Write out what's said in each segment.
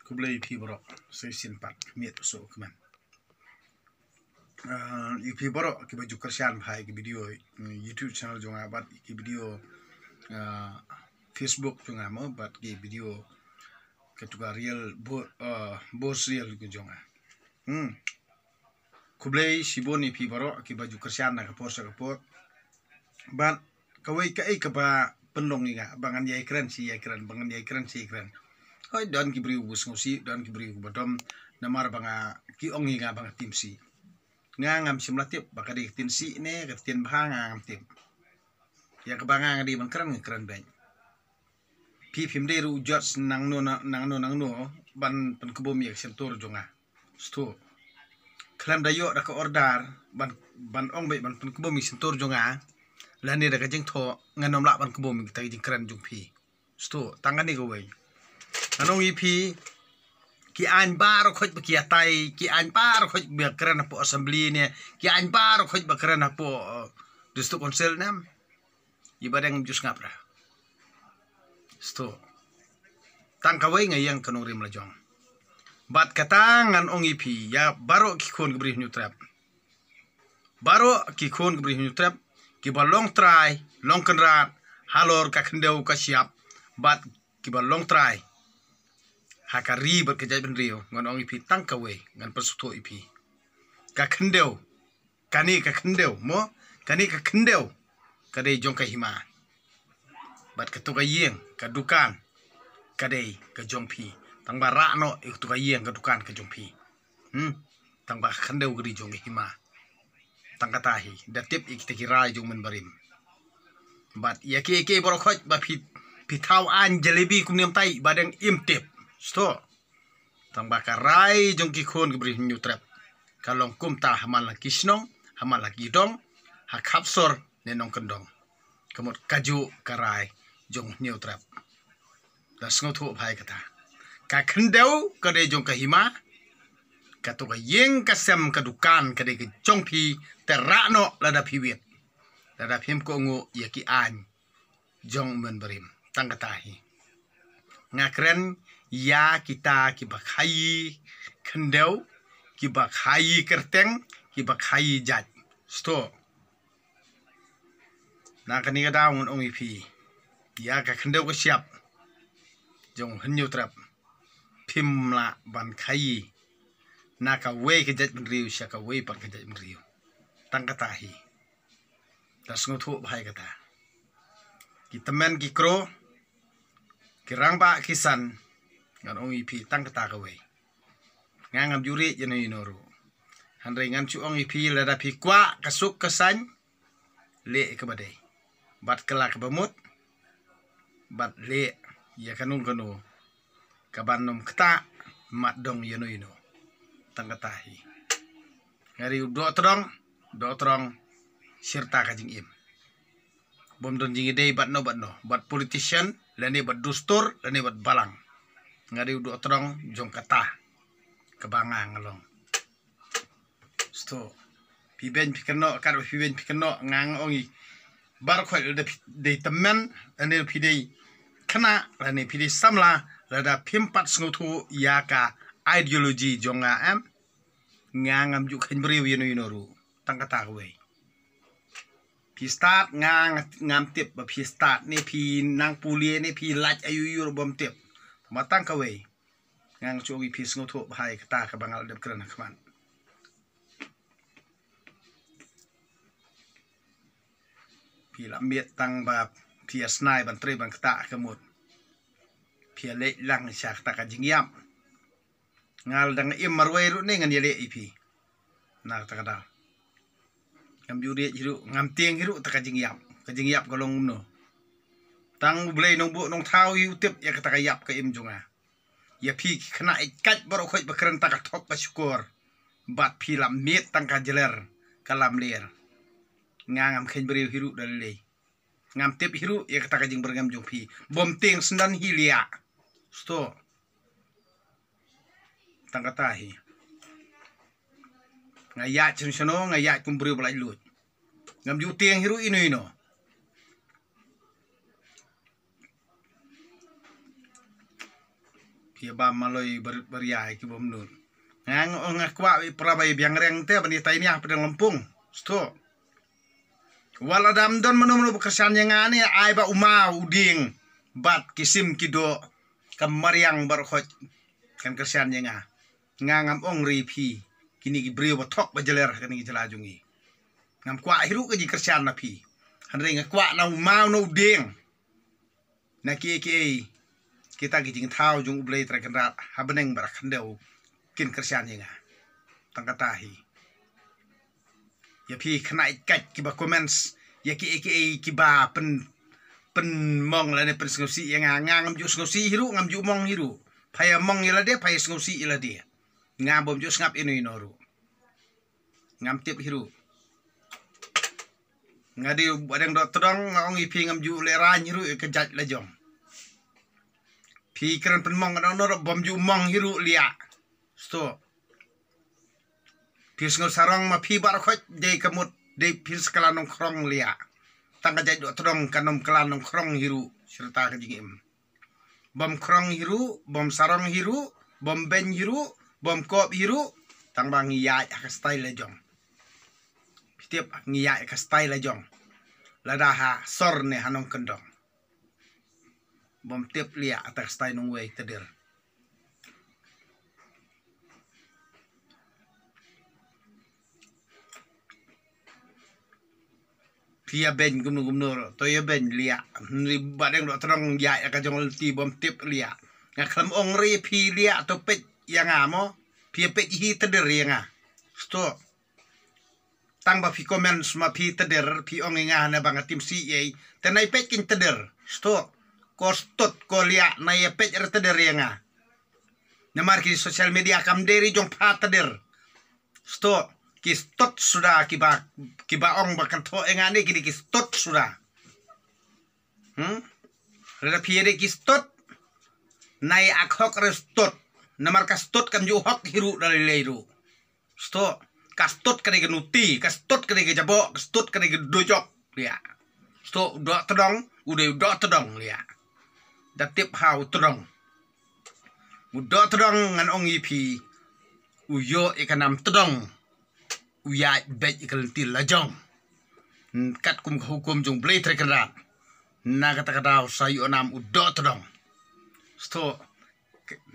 Kublai pi borok saya simpat miet so keman. Pi borok ki baju kersian hai ki video YouTube channel jonga bat ki video Facebook jonga mo bat ki video ketuga real bos real ki jonga. Kublai siboni pi borok ki baju kersian na kapor sa kapor. Bat kawai ka ai ka ba penlong inga bangan yai keren si yai keren bangan yai keren si keren. Hoi don ki beri ubus ngosi don ki beri ubadom namar banga ki ongi nga banga tim si nga ngam simlatip baka di tin si ne ka tin banga ngam tim ya ka banga ngadi man keren bang pi phim de ru jot nang no ban pen kubom yak sentor jonga sto klam dayo da ka ordar ban ong be ban pen kubom sentor jonga lani da ka jing tho nganom la ban kubom ta jing keren jung pi sto tangani go wei anong ipi ki an bar khoj ki atai ki an bar khoj be keren po assembly ne ki an bar khoj be keren po district council nam ibadang jus ngapra sto tang kawai ngayang kanong rim lajong bat katangan ong ipi ya baro ki khon gbri nyu trap baro ki khon gbri nyu trap ki ba long try long kanrat halor ka khendeu ka siap bat ki ba long try hakari berkejai ben rio ngon ong ipi tang kawe ngan persuto ipi ka kendeu kani ka kendeu mo kani ka kendeu kadai jong ka hima bat ka tuka yeng ka dukan kadai ka jong pi tang bara no ik tuka yeng ka dukan ka jong pi tang ba kendeu gri jong ka hima tang ka tahi datip ik te kirai jong men barim bat ya ke boro khoj ba pi thau an jalebi kumniam tai badang imtip sto tang bakarai jong ki khon ki bri nyu trap kalong kumta hamal la kisnong hamal la gidong ha khapsor ne nong kendong kamot kaju karai jong nyu trap da sngo thu bhai kata ka khendeu ka de jong ka hima ka to ka yeng ka sem ka dukan ka de ki jong phi terano la da phi wet la da phim ko ngo ya ki an jong men barim tang kata hi ngakren ya kita ki bakhayi khendeu ki bakhayi kerteng ki bakhayi jaj sto na kani ga daung ong ipi ya ka khendeu ko siap jong hanyu trap phim la ban khayi na ka we ke jaj ben riu sha ka we par ke jaj ben riu tang kata hi das ngothu bhai kata ki temen ki kro ki rangba kisan ngan ong ipi tang kata kawe ngangam juri jeno inoru handai ngan chu ong ipi lada pi kwa kasuk kesan le ke badai bat kelak bamut bat le ya kanung kanu kabanom kta mat dong yeno ino tang kata hi ngari do trong sirta ka jing im bom don jing dei bat no bat politician lani bat dustur lani bat balang ngari udu otrong jong kata kebanga ngalong sto piben pikeno kar piben pikeno ngang ongi bar khoi de temen ane pidei khana lani pidei samla lada pimpat sngutu yaka ideology jonga am ngangam ju khenbri yeno ru tang kata we pi start ngam tip ba pi start ni pi nang pulie ni pi lach ayu bom tip matang kawe ngang chogi pi sngoto bhai kata ka bangal dep kran khman pi la miet tang ba pi snai ban tre ban kata kamut pi le lang syak ta ka jingyam ngal dang im marwe ru ne ngan yele ipi na ta kada ngam juri hiru ngam tieng hiru ta ka jingyap golong no tang blei nong bu nong thau yu tip ya kata ka yap ka im jonga ya pi khana ikat baro khoj bakran ta ka thok ba syukur bat pi lam met tang ka jeler kalam ler ngam khen beri hiru dalile ngam tip hiru ya kata ka jing berngam jong pi bom teng sendan hilia sto tang kata hi ngaya chen sono ngaya kum beri balai lut ngam yu teng hiru ino pia ba maloi beriai ki bom nun ngang ngakwa prabai biang reng te bani tai ni pedang Lampung sto wala dam don menu bekerjaan yang ani ai ba uma uding bat kisim kido kamariang barkhot kan kerjaan yang ngam ong ripi kini ki brio batok bajeler kan ki jelajungi ngam kwa hiru ke ji kerjaan na pi hanre ngakwa na uma no uding na ki kita gijing thau jung ublei trakenrat habeneng barak handeu kin kersian yenga tangkatahi ya pi kena ikat ki ba comments ya ki ba pen mong la ne pen ngosi yenga ngam ju ngosi hiru ngam ju mong hiru phaya mong yela de phaya ngosi yela de ngam bom ju ngap inu inoru ngam tip hiru ngadi badeng dot todong ngong ipi ngam ju lera hiru kejat lajong pi keren penmong no bom ju mong hiru lia sto pi ngol sarong ma pi bar khot de kamut de pi skala nong krong lia tangga jai do todong kanom kala nong krong hiru serta ka jingim bom krong hiru bom sarong hiru bom ben hiru bom kop hiru tang bang ya ka style jong pitiap ngiya ka style jong ladaha sorne hanong kendong bom tip lia atas style nong wei tedir pia ben gumno to ya ben lia ni badeng do terong ya ka jong ti bom tip lia ngaklam ong ri pi lia to pet yang amo pia pet hi teder yang sto tang ba fi comments ma pi teder pi ong nga na bang tim si ye tenai pet kin teder sto kostot ko lia na ye pet er teder yang namar ki social media kam deri jong pa teder sto kistot sudah kiba ong bakan to engane kini kistot sudah reda piede kistot nai akhok restot namar kastot kam ju hok hiru dari leiru sto kastot kene nuti kastot kene jabo kastot kene dojok dia sto do tedong udah do tedong dia datip hau tedong udah tedong ngan ong ipi uyo ikanam tedong uya bet ikalti lajong kat kum hukum jung blei trekenrat na kata sayu nam udo todong sto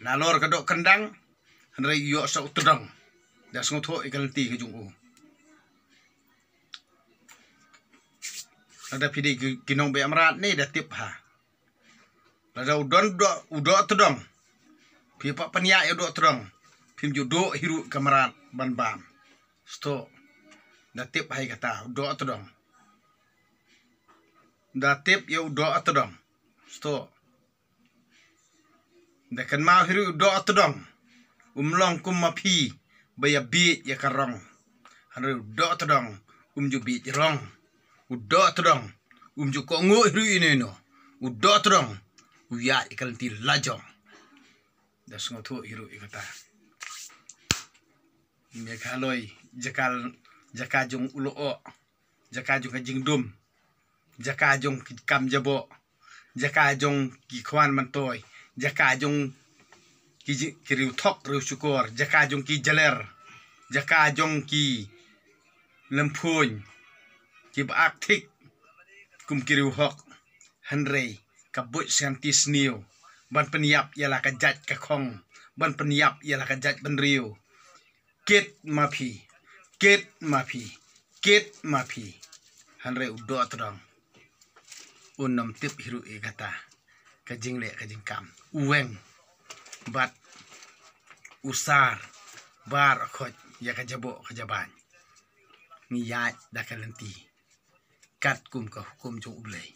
nalor kadok kendang andre yo sa todong da sngoto ikalti ke jung u ada pidi kinong be amrat ni da tip ha ada udon udo todong pipa pania udo todong pim judo hiru kamarat ban bam sto datip hai kata do atodong datip ya do atodong sto dekan ma hiru do atodong umlong kum mapi baya bi ya karong haru do atodong ju bi rong udo atodong ju ko ngo hiru ineno udo atodong uya ikal ti lajong das ngotu hiru ikata mekaloi jakajung ulo o jakajung kajing dum jakajung kam jabo jakajung ki khwan mantoy jakajung ki riu thok riu syukur jakajung ki jaler jakajung ki lemphun ki baak thik kum ki riu hok hanrei kabut santis niu ban peniap ialah kajat ka khong ban peniap ialah kajat ban riu Kit mapi hanre udo atodong unam tip hiru e kata kajing le kajing kam uweng bat usar bar khot ya kajabo kajaban ngiyat da kalenti kat kum ka hukum jung ublei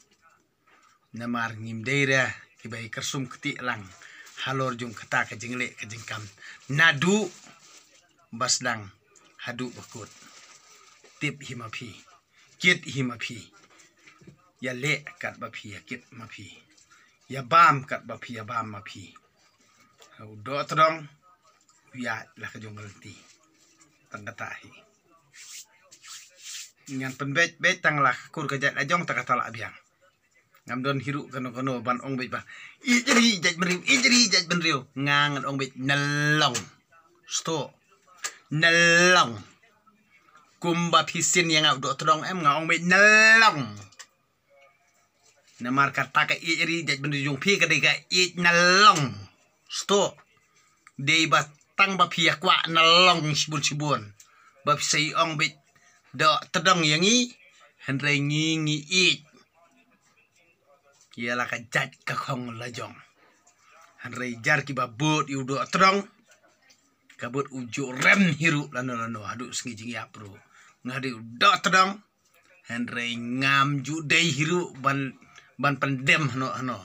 namar ngim deira kibai kersum keti lang halor jung kata kajing le kajing kam nadu basdang hadu bakut tip himapi kit himapi ya le kat bapi ya kit mapi ya bam kat bapi ya bam mapi do todong ya lah ka jong ngelti tangkatahi ngan penbet bet tang lah kur kajat ajong takatala abiang ngam don hiru kano ban ong bit ba ijri jaj benriu ngangan ong bit nalong sto nalong kumba pisin yang ngau do todong em ngau ong bit nalong namar kata ka ijri jaj benriu jung pi ka de ka ij nalong sto de ba tang ba pia kwa nalong sibun ba pisai ong bit do todong yangi henre ngi ij ialah ka jaj ka khong lajong hanrei jar ki babut yudo trong kabut uju rem hiru lano adu sengi jing ya pro ngadi do trong hanrei ngam ju dei hiru ban pendem hano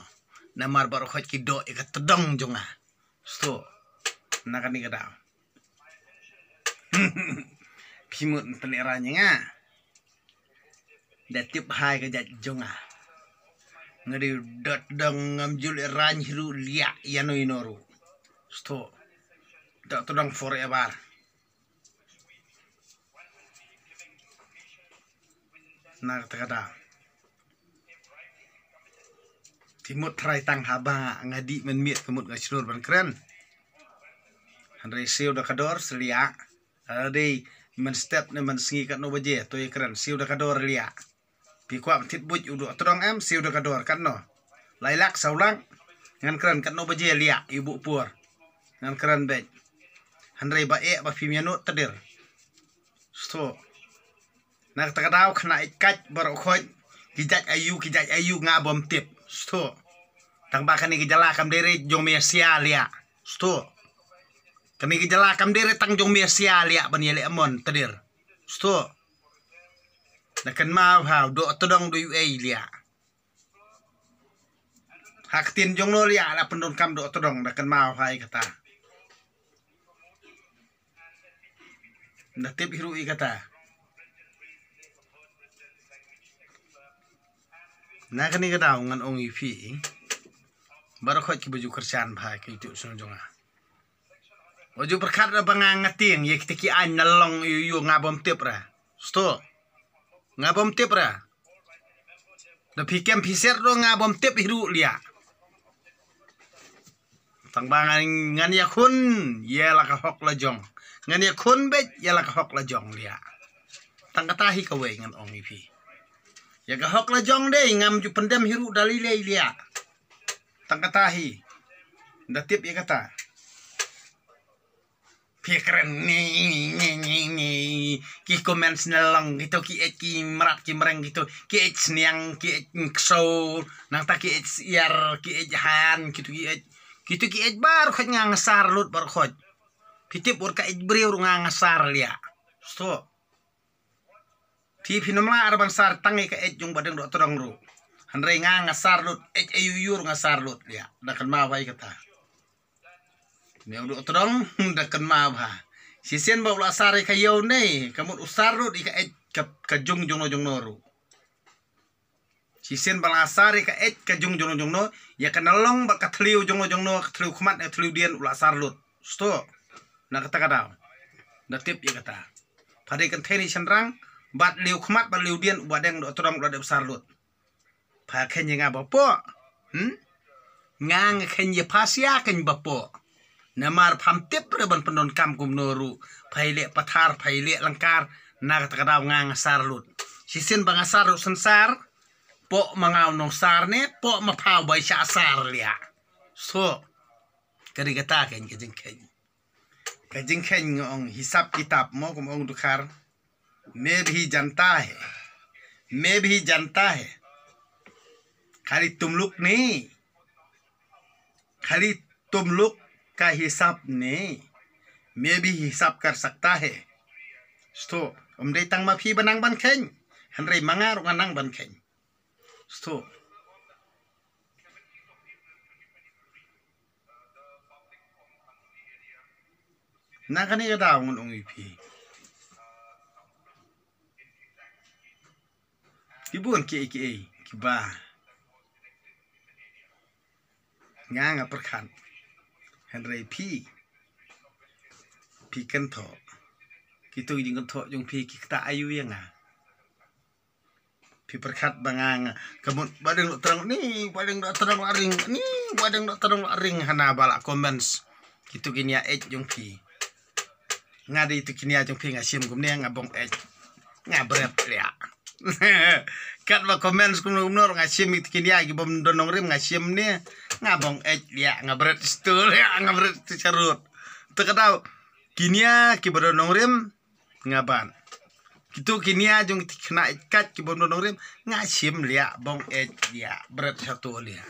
namar bar khot ki do ka tedong jonga sto nakani kada pimut peneranya nga datip hai ka jaj jonga ngadi dot dong ngamjul ran hiru lia yano inoru sto dot dong forever nak takada timut trai tang haba ngadi menmiet kemut ngaslur ban keren hanrei siu da kador selia ade men step ne men singi kat no baje to keren siu da kador lia pi kwa tit buj udu todong em siu da kador kan no lailak saulang ngan keren kan no baje lia ibu pur ngan keren be hanrei ba e ba pimiano tadir sto nak takadau khna ikat bar khoj kijaj ayu ngabom tip sto tang ba kani gejala kam dere jong mesia lia sto kani gejala kam dere tang jong mesia lia ban yele amon tadir sto nakan mau hau do todong do ai lia hak tin jong no lia la pendon kam do todong nakan mau hai kata natip hiru I kata nakani kata ngan ong ipi baru khot ki baju kerjaan bhai ki tu sun jonga oju perkhat na bangang ngating ye kitiki an nalong yu ngabom tip ra sto ngabom tip ra na pikem piser do ngabom tip hiru lia tang bangan ngan ya khun ye la ka hok la jong ngan ya khun bet ye la ka hok la jong lia tang kata hi ka we ngan ong ipi ya ka hok la jong de ngam ju pendem hiru dalile lia tang kata hi da tip ye kata pikren ni ki komen snelong gitu ki merat ki mereng gitu ki sniang ki kso nang ta ki iar ki han gitu ki bar khot ngasar lut bar khot pitip ur ka breu ngasar lia so ti pinomla arban sar tangi ka jung badeng do todong ru hanrei ngasar lut ayuyur ngasar lut lia dakan ma bai kata ne udu todong dakan ma ba sisen ba ula sare kayo nei kamut usarut ika ka jung no ru sisen bala sare ka ka jung no ya kanalong ba kathliu jong no kathliu khmat kathliu dian ula sarlut sto na kata kada na tip ya kata pade kan theni chanrang bat liu khmat ba liu dian badeng do todong do sarlut pa khen nga ba po ngang khen ye pasia khen ba po namar pham tip reban pendon kam kum noru phaile pathar phaile langkar na kata kada ngang sarlut sisen bang asar sensar po mangaw nong sar ne po maphaw bai sha sar lia so kari kata ken kajing ken ngong hisab kitab mo kum ong dukhar मैं भी जानता है खाली तुम लोग नहीं खाली तुम लोग का हिसाब नहीं मैं भी हिसाब कर सकता है sto dei tang ma phi banang ban khen hanrei mangar nganang ban khen sto nakani ga daw ngun ong ipi kibun ki ba ngang perkhan hanrei pi kan tho kitu jing kan tho jong pi ki ta ayu yang pi perkat bangang kemut badeng terang ni badeng terang aring ni badeng terang aring hana bala comments kitu kinia jong pi ngadi itu kinia jong pi ngasim gumne ngabong ngabret ya kat ba comments kumnor ngasim itu kinia gi bom donong rim ngasim ni ngabong ya ngabret stul ya ngabret carut tekadau kinia ki bodonong rim ngaban kitu kinia jong kena ikat ki bodonong rim ngasim lia bong ya berat satu lia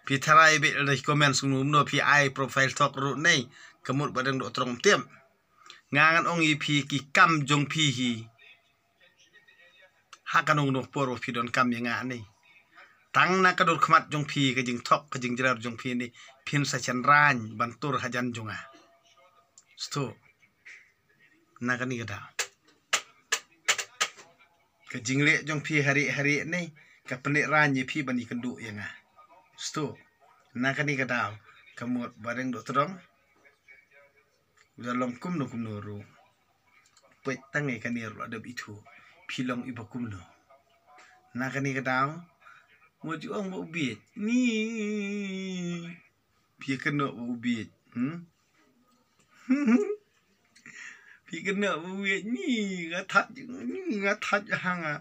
pitarai be le comments kumno pi ai profile talk ru nei kemut badeng do trong tiam ngangan ong pi ki kam jong pi hi hakanong no poro pi don kam yang ani tang na kadur khmat jong pi ka jing thok ka jing jerar jong pi ni pin sa chen ran bantur hajan jonga sto na kani kada ka jingle jong pi hari ni ka penik ran ye pi bani kendu yang sto na kani kada kamut bareng do trong dalam kumno ru pet tangai kani ru ada itu pilong iba kumno na kani kada mo juang mo biet ni pi kena mo biet pi kena mo biet ni ngatat hanga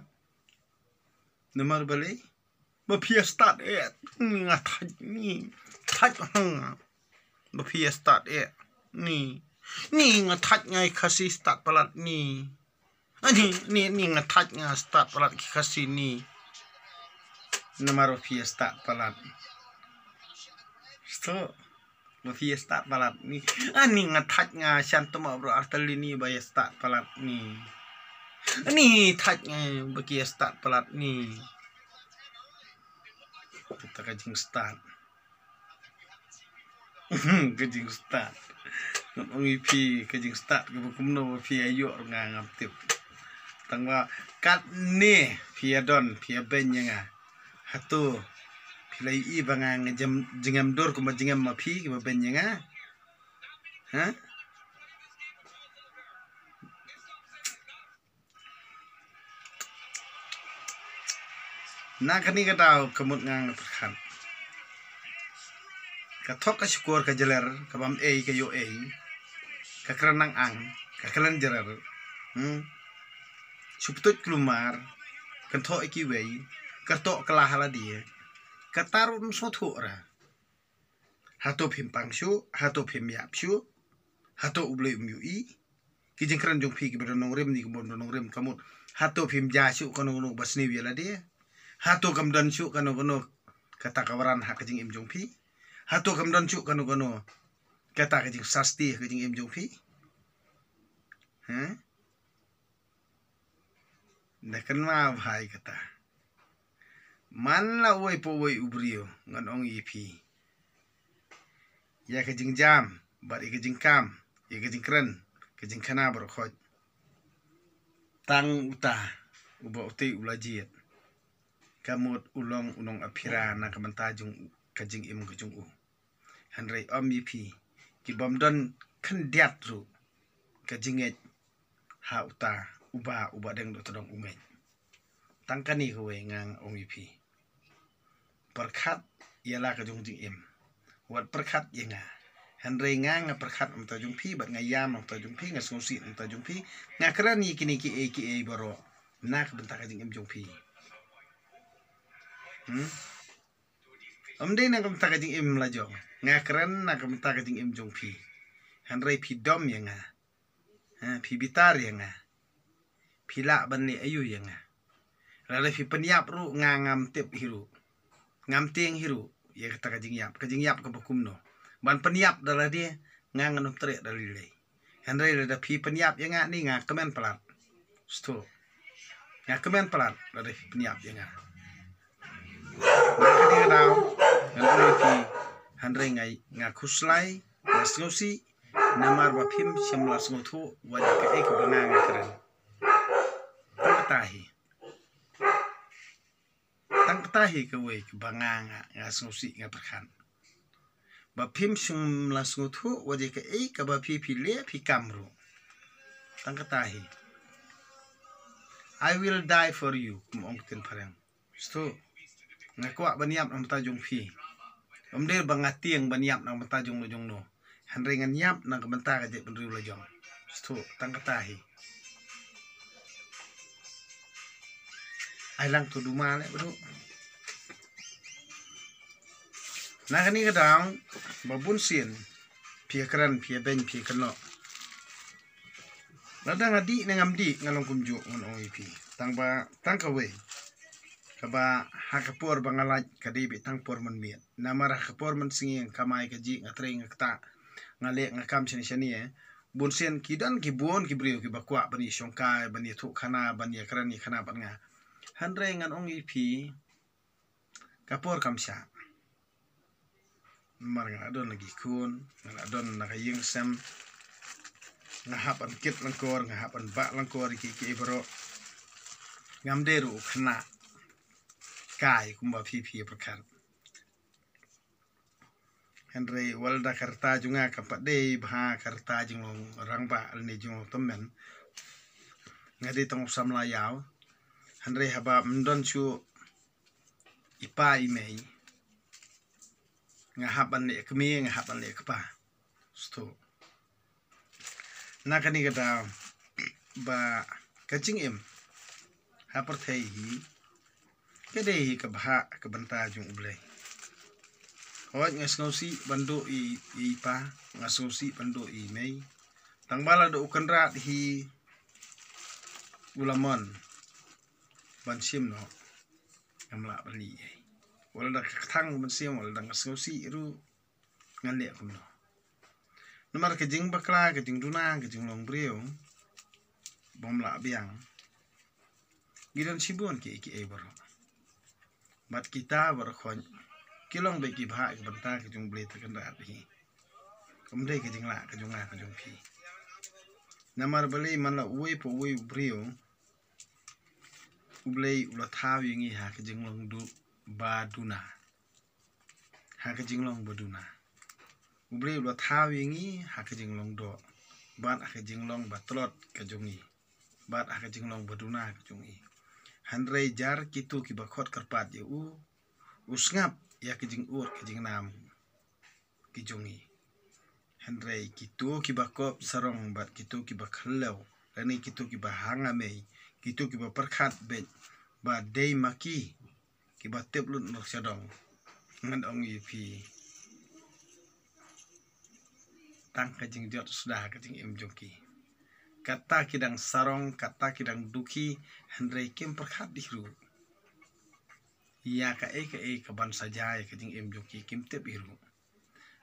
nomor balik ba pi start ngatat ni tat hanga ba pi start ni ngatat ngai kasih start palat ni ni ngatat ngai start palat kasih ni nomor pi start palat sto ba pi start palat ni ngatat ngai santoma bro artali ni ba start palat ni tat ngai ba ki start palat ni kita kajing start kajing start ngi pi kajing start ke kumno pi ayo ngangam tip tangwa kat ni pi adon pi benyanga hatu pilai i bangang jengam dor kuma jengam ma pi ke benyanga ha na kani kadau kemut ngang perkan kathok ka syukur ka jeler ka bam ka yo ka kerenang ang ka kelen jerer suptut klumar kentho iki wei kerto kelah hala dia katarun sothu ra hato phimpang syu hato phim yap syu hato ublei umyui ki jeng keren jong phi ki bodonong rem ni bodonong rem kamut hato phim ja syu kono no basni wiala dia hato kamdan syu kono kata kawaran hak jeng im jong phi hato kamdan syu kono kata kajing sasti kajing im jong phi Nakan ma bhai kata man la woi po woi ubrio ngan ong ipi ya kajing jam bar kajing kam ya kajing kren kajing kana bar khoj tang uta uba uti ulajiet kamut ulong unong apira na kamantajung kajing im kajung hanrei om ipi ki bomdon kan diat ru kajinget ha uta uba deng do todong ungej tangkani kowe ngang ong ipi perkat ialah kajung jing im wat perkat yenga hanrei ngang perkat am tajung pi bat ngayam am tajung pi ngasngosi am tajung pi ngakrani kini ki baro nak bentak kajing im jung pi om dei nang bentak kajing im lajong ngakran nak bentak kajing im jung pi hanrei pi dom yenga pi bitar yenga pila banli ayu yenga rale fi penyap ru ngam tip hiru ngam ting hiru ya kata kajing yap ke bakumno ban penyap dala dia ngangan tre dalile hanrei da fi penyap yenga ni kemen pelat sto kemen pelat da fi penyap yenga maka dia daw hanrei fi hanrei ngai ngakuslai ngasngosi namar ba phim semlas ngothu wajah ke ek bangang keren tang tahi ke we ke bangang ngasngosi ngaperkan ba phim semlas ngothu wajah ke ek ba phi le phi kamru tang tahi I will die for you ong tin parang sto ngakwa baniap nam ta jong phi der bangatiang baniap nam ta jong lo jong no hanre ngan yap nang kementa ka je penriu lo jong sto tang kata hi ai lang tu duma le bro na kani ka dang babun sin pia kran pia ben pia kano ladang adi nangam di ngalong kumju ngon OEP tang ka we kaba hakapor bangalaj kadibi tang por man miet namara hakapor man singing kamai kaji ngatre ngakta ngale ngakam sini bun sin kidan ki buon ki brio ki bakwa bani shongkai bani thu khana bani krani khana ban nga hanre ngan OEP kapor kamsha mar nga adon lagi kun nga adon nakaying sem ngahap an kit langkor ngahap an ba langkor ki bro ngamderu khna kai kumba pipi perkan Henry walda karta junga kapade bha karta junglong rangba alni junglong tomen ngadi tong samla yaw Henry haba mdon chu ipa imei ngahaban le kemi ngahaban le kapa sto nakani kata ba kacing em haperthei hi kede hi ka bha ka banta jung ublei hoj ngasnosi bando i pa ngasnosi bando i mei tangbala do ukanra hi ulamon bansim no ngamla bali wala da thang bansim wala da ngasnosi ru ngale kumno nomor kejing bakla kejing duna kejing long breu bomla biang gidan sibon ki baro bat kita berkhon kilong be ki bha ki banta ki jung ble ta kan rat hi kamde ki jingla ka junga ka jung phi namar bali man la uwe po uwe brio ublei ula thaw yingi ha ki jinglong du ba duna ha ki jinglong baduna ublei ula thaw yingi ha ki jinglong do bat ha ki jinglong batlot ka jungi bat ha ki jinglong baduna ka jungi hanre jar kitu ki bakhot karpat ye usngap ya kijing ur kijing nam kijungi hanre kitu ki bakop sarong bat kitu ki bakhallau rani kitu ki bahanga mei kitu ki baperkhat bet ba dei maki ki batep lut nok sadong ngan ong yipi tang kijing jot sudah kijing em jongki kata kidang sarong kata kidang duki hanre kim perkhat dihru ya ka ban saja ya kejing em joki kim tep biru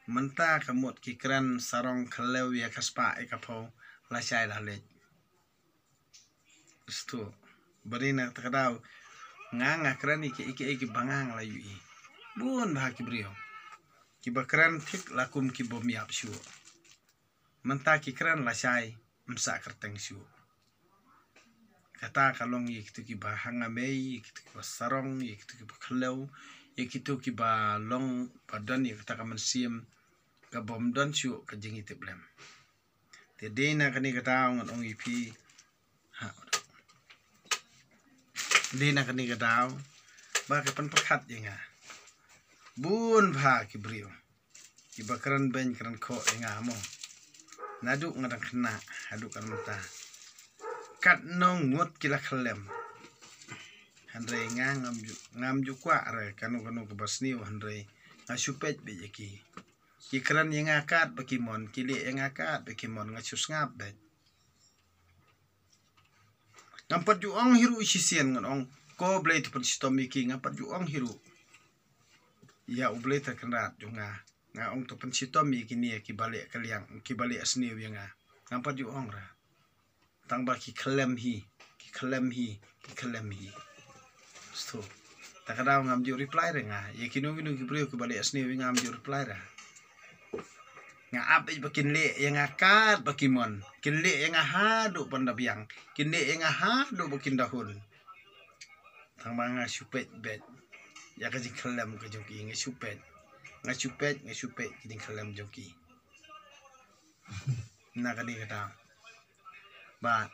menta kamot kikran sarong khalew ya kaspa kapau la chai la le sto barina takadau nganga krani ki bangang la yu bun bah ki brio ki bakran thik lakum ki bom yap shu menta kikran la chai msa kerteng shu kata kalong ye kitu ki bahanga mei ye kitu ki sarong ye kitu ki khlew ye kitu ki ba long padan ye kata kaman sim ka bom don chu ka jingi teblem te dena kani kata ngon ong ipi ha dena kani kata ba ka pan pakhat ye nga bun bha ki brio ki bakran ben kran kho nga mo nadu ngadang khna adu kan mata kat nong ngot kila khalem hanre ngam ju kwa re kanu ke basniu hanre ngasupet be yaki kikran yang akat bakimon kili yang akat bakimon ngasus ngap be ngampat ju ong hiru isisian ngong ko blade tu stomi ki ngampat ju ong hiru ya uble terkenat junga nga ong tu stomi kini ki balik kaliang ki balik asniu yang ngampat ju ong ra tang ba ki khalem hi sto takadaw ngam ju reply re nga ye kinu ki brio ki balik asni wi ngam ju reply ra nga ap bakin le yang akat bakimon kin le yang ha do pandabiang kin le yang ha do bakin dahun tang ba nga supet bet ya ka jing khalem ka joki nga supet ki jing khalem joki na ka ni kata ba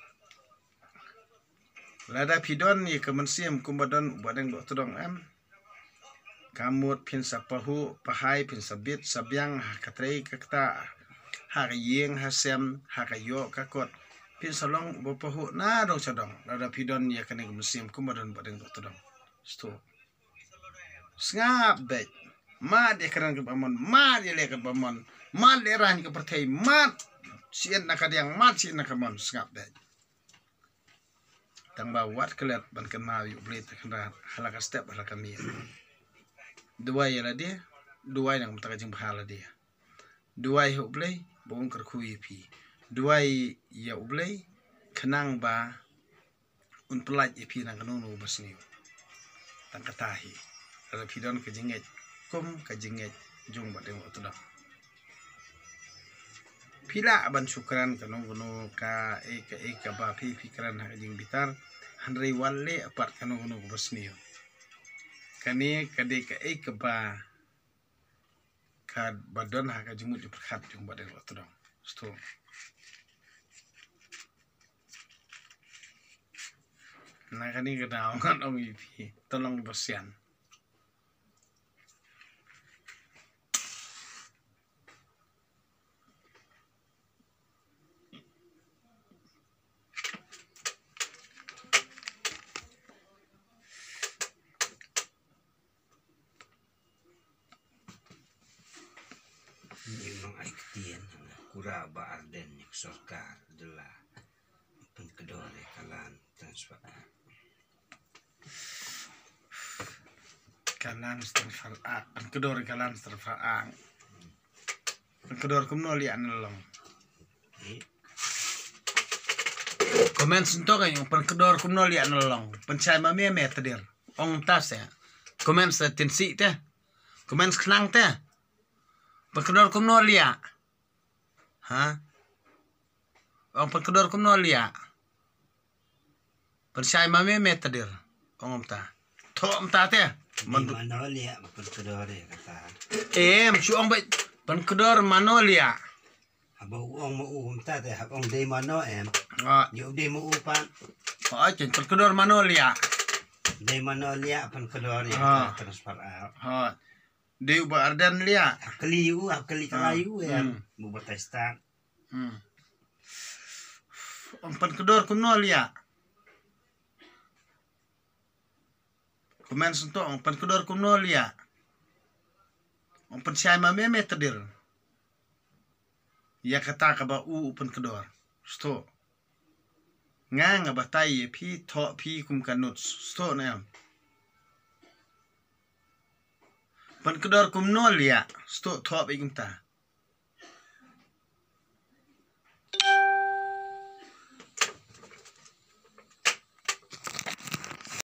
Lada pidon ni kemensiam kumbadon badang dok tudong am. Kamut pin sapahu pahai pin sabit sabyang hakatrei kakta hakayeng hasem hakayo kakot pin salong bopahu na dong sadong lada pidon ya kene kemensiam kumbadon badang dok tudong. Sto. Ngap dek. Mat dia keran ke bamon, mat dia lek ke bamon, mat dia rani ke pertai, mat sien nak yang mat sien nak mon ngap dek. Tang ba wat kelet ban ken mawi ublit kena halaka step halaka mi. Dua ya la dia, dua yang mutaka jing bahala dia. Dua ya ublay bong kerkui pi. Dua ya ublay kenang ba un pelaj pi nang kanunu basni. Tang katahi. Ada pidon ke jinget kum ke jinget jung badeng waktu dah. Pila aban syukran kanung ka eka ba pi pikiran hak jing bitar handrei walle apart kanung basniyo. Kani kade ka eka ba kad badon hak jumut diperkat jung badeng waktu dah. Sto. Nah kani kena orang ong pi tolong bosian. Memang aiktian kura ba arden nik sorkar adalah pengkedore kalan transfer kalan transfer a pengkedore kalan transfer a pengkedore kumno li anelong komen sento kan yung pengkedore kumno li anelong pencai mame tedir ong tas ya komen sa tinsi teh komen khnang teh pengkedor kumno lia. Ha? Ong pengkedor kumno lia. Persai mame tedir. Ong ta. Thom ta te. Mano lia pengkedor kata. Cu ong bai pengkedor mano lia. Abau ong mau ta te ong de mano Yo de mau pan. Chen pengkedor mano lia. De mano lia pengkedor ya transfer Ha. Dia ba ardan lia. Kali kalayu ya. Mu batestan. Ong pengkedor kumno lia. Komen sento ong pengkedor kumno lia. Ong pensai mame tedir. Ya kata ka ba pengkedor. Sto. Nga batai pi tho pi kum kanut. Sto na yam. Pengkedor kumno lia. Sto tho pi kum ta.